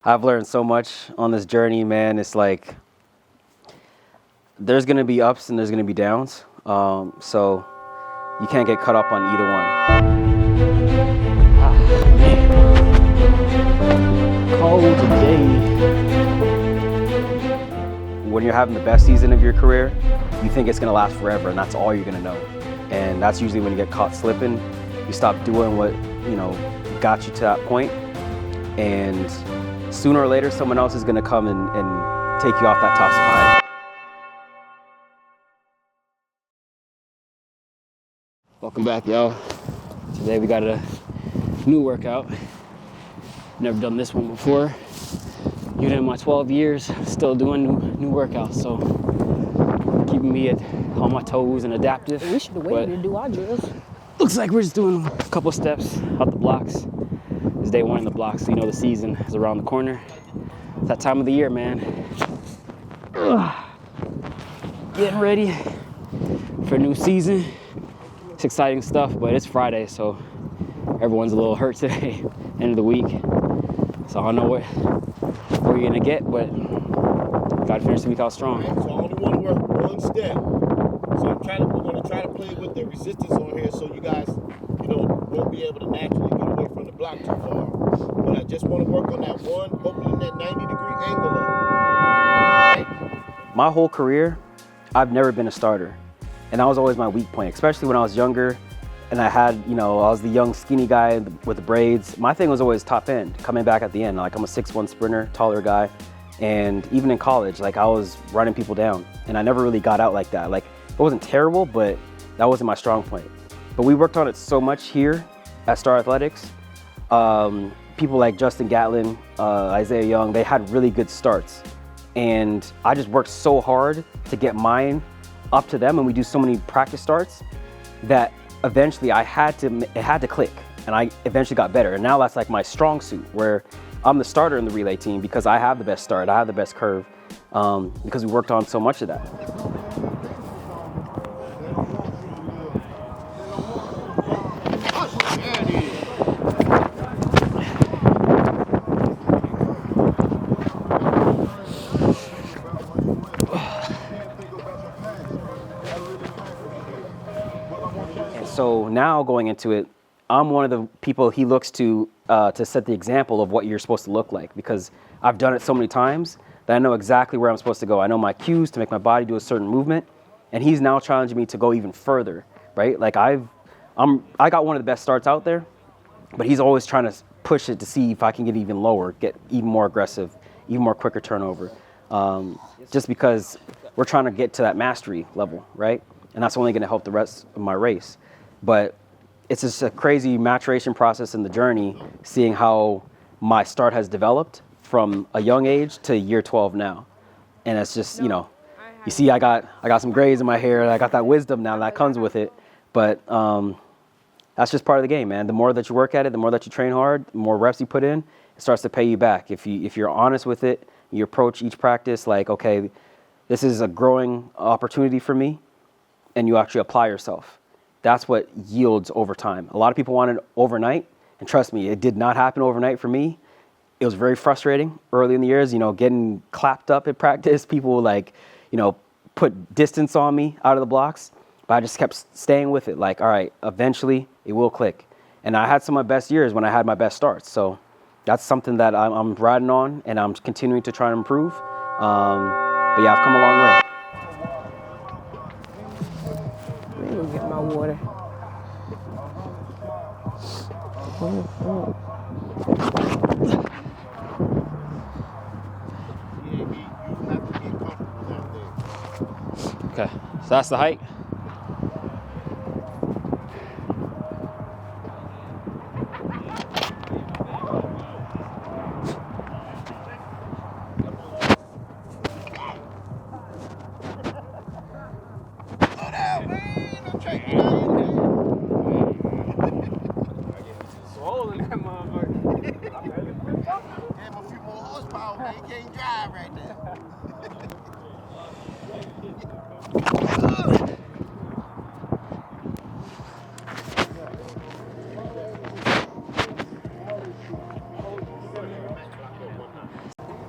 I've learned so much on this journey, man. It's like there's going to be ups and there's going to be downs. So you can't get caught up on either one. Cold today. When you're having the best season of your career, you think it's going to last forever, and that's all you're going to know. And that's usually when you get caught slipping. You stop doing what, got you to that point, and sooner or later, someone else is going to come and take you off that top spot. Welcome back, y'all. Today we got a new workout. Never done this one before. Even in my 12 years, still doing new workouts. So keeping me on my toes and adaptive. We should have waited to do our drills. Looks like we're just doing a couple steps out the blocks. It's day one in the blocks, so the season is around the corner. It's that time of the year, man. Getting ready for a new season. It's exciting stuff, but it's Friday, so everyone's a little hurt today, end of the week. So I don't know what you're gonna get, but gotta finish the week out strong. Right, so I only want to work one step. So we're gonna try to play with the resistance on here, so you guys, won't be able to naturally get away from the block too far. But I just want to work on that one, opening that 90-degree angle up. Right. My whole career, I've never been a starter. And that was always my weak point, especially when I was younger and I had, I was the young skinny guy with the braids. My thing was always top end, coming back at the end. Like I'm a 6'1" sprinter, taller guy. And even in college, I was running people down and I never really got out like that. It wasn't terrible, but that wasn't my strong point. But we worked on it so much here at Star Athletics. People like Justin Gatlin, Isaiah Young, they had really good starts. And I just worked so hard to get mine up to them, and we do so many practice starts that eventually it had to click, and I eventually got better. And now that's like my strong suit, where I'm the starter in the relay team because I have the best start, I have the best curve, because we worked on so much of that. So now going into it, I'm one of the people he looks to set the example of what you're supposed to look like, because I've done it so many times that I know exactly where I'm supposed to go. I know my cues to make my body do a certain movement, and he's now challenging me to go even further, right? I got one of the best starts out there, but he's always trying to push it to see if I can get even lower, get even more aggressive, even more quicker turnover, just because we're trying to get to that mastery level, right? And that's only going to help the rest of my race. But it's just a crazy maturation process in the journey, seeing how my start has developed from a young age to year 12 now. And it's just, you see I got some grays in my hair, and I got that wisdom now that comes with it. But that's just part of the game, man. The more that you work at it, the more that you train hard, the more reps you put in, it starts to pay you back. If you're honest with it, you approach each practice like, okay, this is a growing opportunity for me, and you actually apply yourself. That's what yields over time. A lot of people want it overnight, and trust me, it did not happen overnight for me. It was very frustrating early in the years, getting clapped up at practice. People put distance on me out of the blocks, but I just kept staying with it. All right, eventually it will click. And I had some of my best years when I had my best starts. So that's something that I'm riding on, and I'm continuing to try and improve. But yeah, I've come a long way. Let me go get my water. Okay, so that's the height.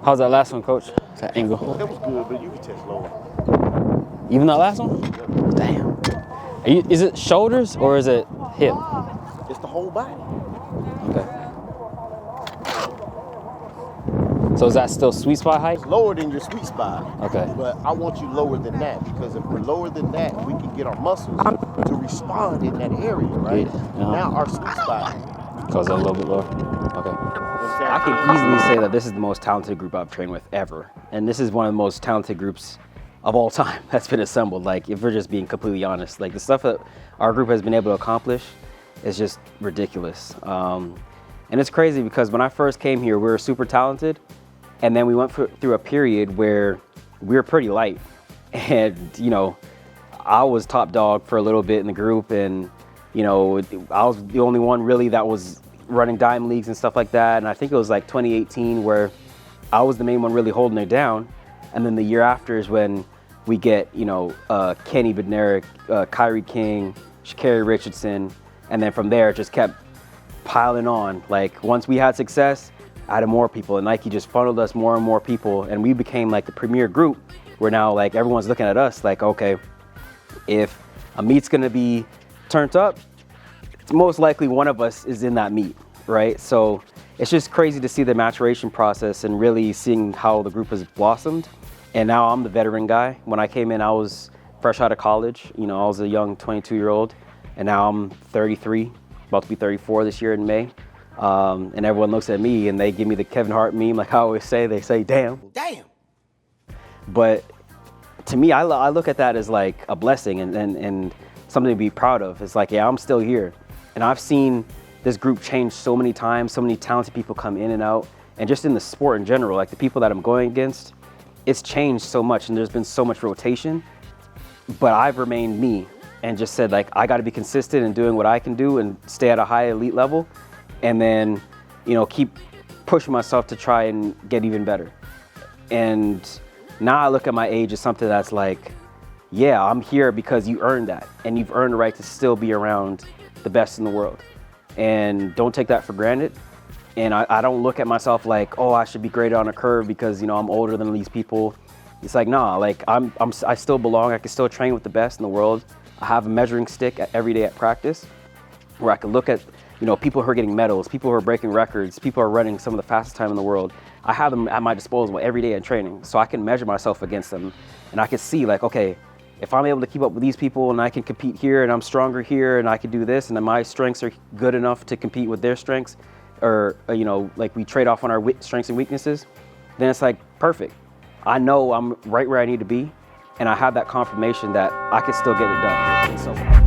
How's that last one, Coach? That angle. That was good, but you can test lower. Even that last one? Damn. Is it shoulders or is it hip? It's the whole body. Okay. So is that still sweet spot height? It's lower than your sweet spot. Okay. But I want you lower than that, because if we're lower than that, we can get our muscles to respond in that area, right? Yeah. Now our sweet spot Goes a little bit lower. Okay. I can easily say that this is the most talented group I've trained with ever. And this is one of the most talented groups of all time that's been assembled. Like, if we're just being completely honest, like the stuff that our group has been able to accomplish is just ridiculous. And it's crazy because when I first came here, we were super talented. And then we went through a period where we were pretty light. And, you know, I was top dog for a little bit in the group. And, you know, I was the only one really that was running dime leagues and stuff like that. And I think it was like 2018 where I was the main one really holding it down. And then the year after is when we get, you know, Kenny Bednarik, Kyrie King, Sha'Carri Richardson. And then from there, it just kept piling on. Like, once we had success, added more people, and Nike just funneled us more and more people, and we became like the premier group where now like everyone's looking at us like, okay, if a meet's gonna be turned up, it's most likely one of us is in that meet, right? So it's just crazy to see the maturation process and really seeing how the group has blossomed. And now I'm the veteran guy. When I came in, I was fresh out of college. You know, I was a young 22-year-old, and now I'm 33, about to be 34 this year in May. And everyone looks at me and they give me the Kevin Hart meme, like I always say, they say, damn. Damn. But to me, I look at that as like a blessing and something to be proud of. It's like, yeah, I'm still here. And I've seen this group change so many times, so many talented people come in and out. And just in the sport in general, like the people that I'm going against, it's changed so much and there's been so much rotation. But I've remained me and just said, like, I got to be consistent in doing what I can do and stay at a high elite level. And then, you know, keep pushing myself to try and get even better. And now I look at my age as something that's like, yeah, I'm here because you earned that. And you've earned the right to still be around the best in the world. And don't take that for granted. And I don't look at myself like, oh, I should be graded on a curve because, you know, I'm older than these people. It's like, nah, like I still belong. I can still train with the best in the world. I have a measuring stick every day at practice where I can look at, you know, people who are getting medals, people who are breaking records, people who are running some of the fastest time in the world. I have them at my disposal every day in training, so I can measure myself against them. And I can see like, okay, if I'm able to keep up with these people and I can compete here and I'm stronger here and I can do this and then my strengths are good enough to compete with their strengths, or you know, like we trade off on our strengths and weaknesses, then it's like perfect. I know I'm right where I need to be, and I have that confirmation that I can still get it done. So.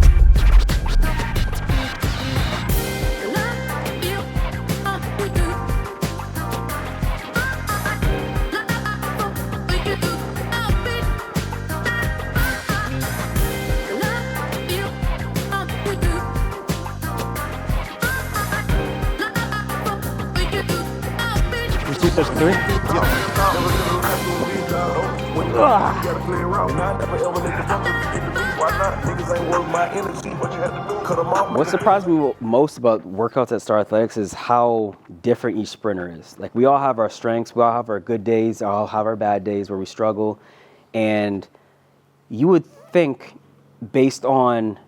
What surprised me most about workouts at Star Athletics is how different each sprinter is. Like, we all have our strengths, we all have our good days, we all have our bad days where we struggle. And you would think, based on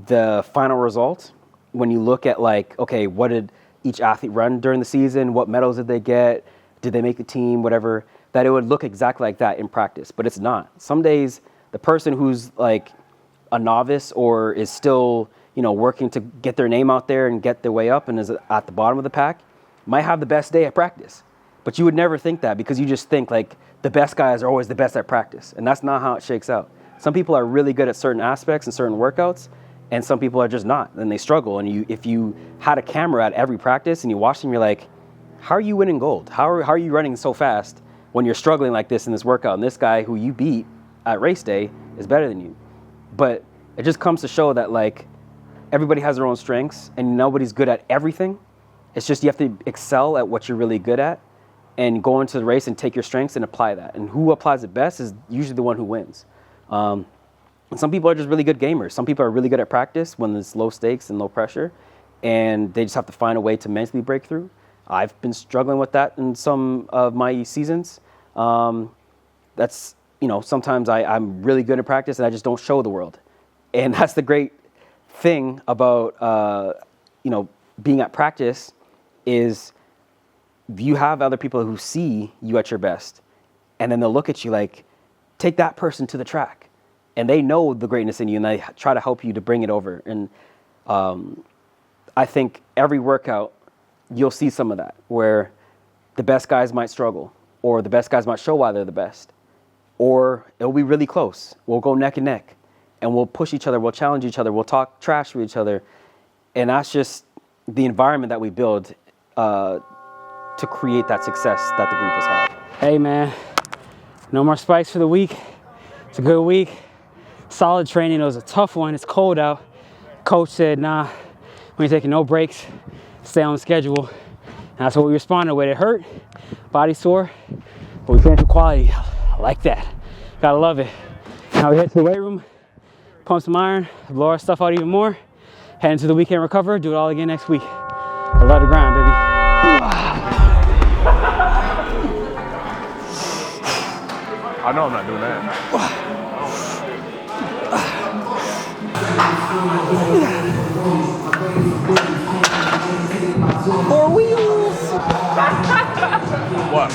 the final result, when you look at like, okay, what did each athlete run during the season? What medals did they get? Did they make the team? Whatever, that it would look exactly like that in practice, but it's not. Some days, the person who's like a novice or is still, you know, working to get their name out there and get their way up and is at the bottom of the pack might have the best day at practice. But you would never think that because you just think like the best guys are always the best at practice. And that's not how it shakes out. Some people are really good at certain aspects and certain workouts, and some people are just not, and they struggle. And if you had a camera at every practice and you watch them, you're like, how are you winning gold? How are you running so fast when you're struggling like this in this workout? And this guy who you beat at race day is better than you. But it just comes to show that like everybody has their own strengths and nobody's good at everything. It's just you have to excel at what you're really good at and go into the race and take your strengths and apply that. And who applies it best is usually the one who wins. And some people are just really good gamers. Some people are really good at practice when there's low stakes and low pressure, and they just have to find a way to mentally break through. I've been struggling with that in some of my seasons. That's, sometimes I'm really good at practice and I just don't show the world. And that's the great thing about, being at practice is you have other people who see you at your best, and then they'll look at you like, take that person to the track. And they know the greatness in you, and they try to help you to bring it over. And I think every workout, you'll see some of that, where the best guys might struggle, or the best guys might show why they're the best, or it'll be really close. We'll go neck and neck, and we'll push each other, we'll challenge each other, we'll talk trash with each other. And that's just the environment that we build to create that success that the group has had. Hey man, no more spikes for the week. It's a good week. Solid training. It was a tough one. It's cold out. Coach said, nah, we ain't taking no breaks. Stay on schedule. And that's what we responded with. It hurt, body sore, but we finished with quality. I like that. Gotta love it. Now we head to the weight room, pump some iron, blow our stuff out even more, head into the weekend recover, do it all again next week. I love the grind, baby. I know I'm not doing that. Four wheels! What?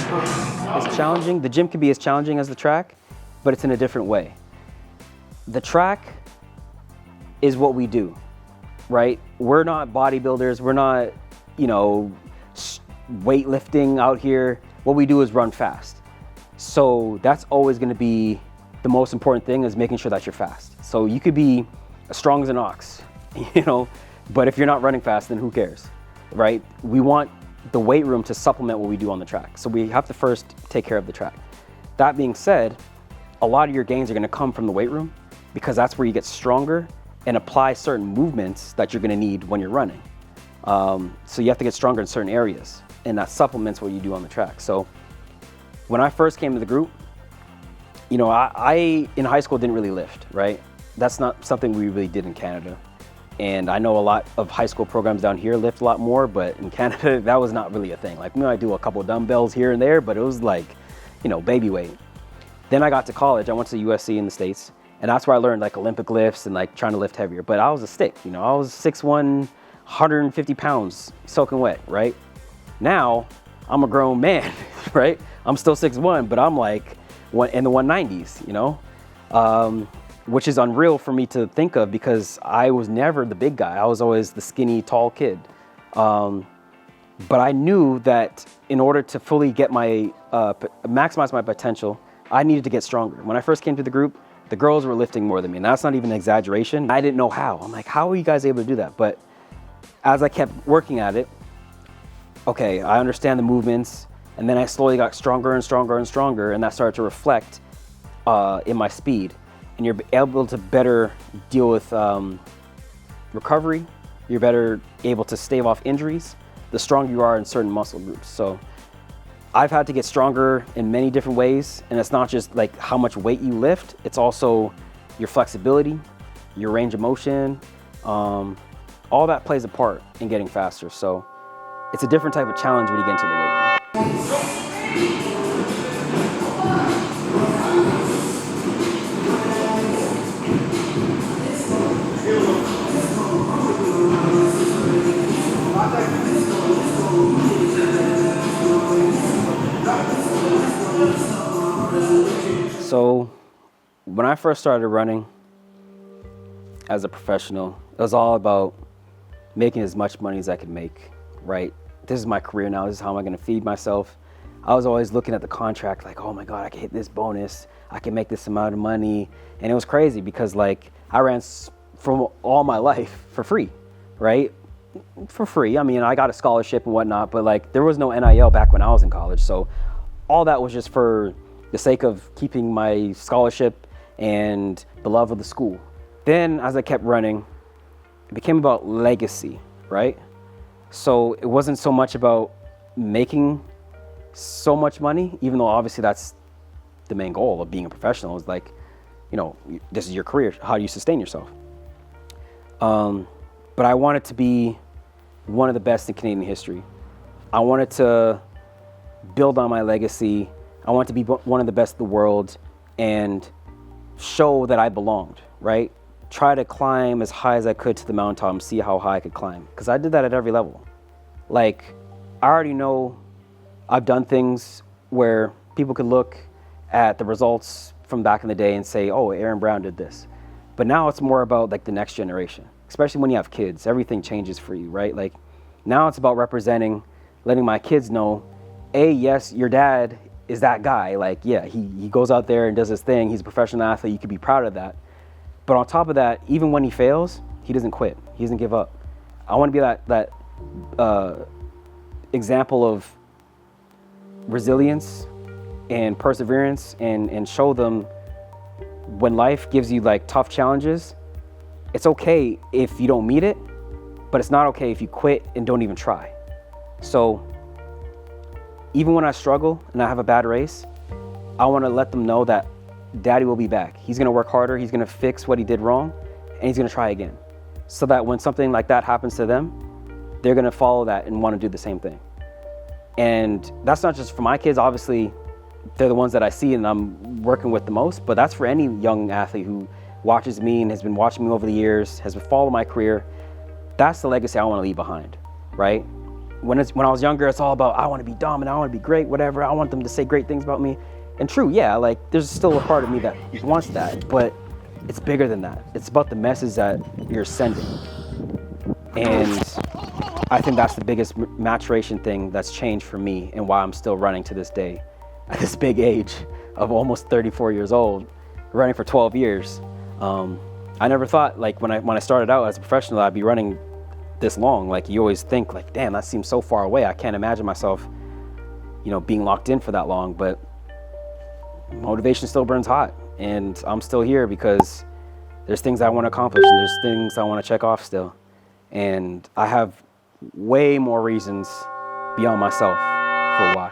It's challenging. The gym can be as challenging as the track, but it's in a different way. The track is what we do, right? We're not bodybuilders. We're not, weightlifting out here. What we do is run fast. So that's always going to be the most important thing, is making sure that you're fast. So you could be as strong as an ox, but if you're not running fast, then who cares, right? We want the weight room to supplement what we do on the track. So we have to first take care of the track. That being said, a lot of your gains are going to come from the weight room, because that's where you get stronger and apply certain movements that you're going to need when you're running. So you have to get stronger in certain areas, and that supplements what you do on the track. So when I first came to the group, I in high school didn't really lift, right? That's not something we really did in Canada. And I know a lot of high school programs down here lift a lot more, but in Canada, that was not really a thing. Like, I do a couple of dumbbells here and there, but it was like, baby weight. Then I got to college. I went to USC in the States, and that's where I learned like Olympic lifts and like trying to lift heavier. But I was a stick, I was 6'1", 150 pounds, soaking wet, right? Now, I'm a grown man, right? I'm still 6'1", but I'm like in the 190s, which is unreal for me to think of, because I was never the big guy. I was always the skinny, tall kid. But I knew that in order to fully get maximize my potential, I needed to get stronger. When I first came to the group, the girls were lifting more than me, and that's not even an exaggeration. I didn't know how. I'm like, how are you guys able to do that? But as I kept working at it, okay, I understand the movements, and then I slowly got stronger and stronger and stronger, and that started to reflect in my speed. And you're able to better deal with recovery. You're better able to stave off injuries the stronger you are in certain muscle groups. So I've had to get stronger in many different ways, and it's not just like how much weight you lift, it's also your flexibility, your range of motion, all that plays a part in getting faster. So it's a different type of challenge when you get into the weight room. So when I first started running as a professional, it was all about making as much money as I could make, right? This is my career now. This is how am I going to feed myself? I was always looking at the contract like, oh my God, I can hit this bonus. I can make this amount of money. And it was crazy because like I ran from all my life for free, right? For free. I mean, I got a scholarship and whatnot, but like there was no NIL back when I was in college. So all that was just for the sake of keeping my scholarship and the love of the school. Then as I kept running, it became about legacy, right? So it wasn't so much about making so much money, even though obviously that's the main goal of being a professional, is like, this is your career. How do you sustain yourself? But I wanted to be one of the best in Canadian history. I wanted to build on my legacy. I wanted to be one of the best in the world and show that I belonged, right? Try to climb as high as I could to the mountaintop and see how high I could climb. Because I did that at every level. Like, I already know I've done things where people could look at the results from back in the day and say, oh, Aaron Brown did this. But now it's more about like the next generation, especially when you have kids. Everything changes for you, right? Like, now it's about representing, letting my kids know, yes, your dad is that guy. Like, yeah, he goes out there and does his thing. He's a professional athlete. You could be proud of that. But on top of that, even when he fails, he doesn't quit. He doesn't give up. I want to be that example of resilience and perseverance and show them when life gives you like tough challenges, it's okay if you don't meet it, but it's not okay if you quit and don't even try. So even when I struggle and I have a bad race, I want to let them know that Daddy will be back. He's going to work harder. He's going to fix what he did wrong, and he's going to try again. So that when something like that happens to them, they're going to follow that and want to do the same thing. And that's not just for my kids. Obviously, they're the ones that I see and I'm working with the most, but that's for any young athlete who watches me and has been watching me over the years, has followed my career. That's the legacy I want to leave behind, right? When I was younger, it's all about, I want to be dominant, I want to be great, whatever. I want them to say great things about me. And true, yeah, like there's still a part of me that wants that, but it's bigger than that. It's about the message that you're sending. And I think that's the biggest maturation thing that's changed for me and why I'm still running to this day at this big age of almost 34 years old, running for 12 years. I never thought, like when I started out as a professional, I'd be running this long. Like you always think like, damn, that seems so far away. I can't imagine myself, being locked in for that long, but motivation still burns hot and I'm still here because there's things I want to accomplish and there's things I want to check off still. And I have way more reasons beyond myself for why.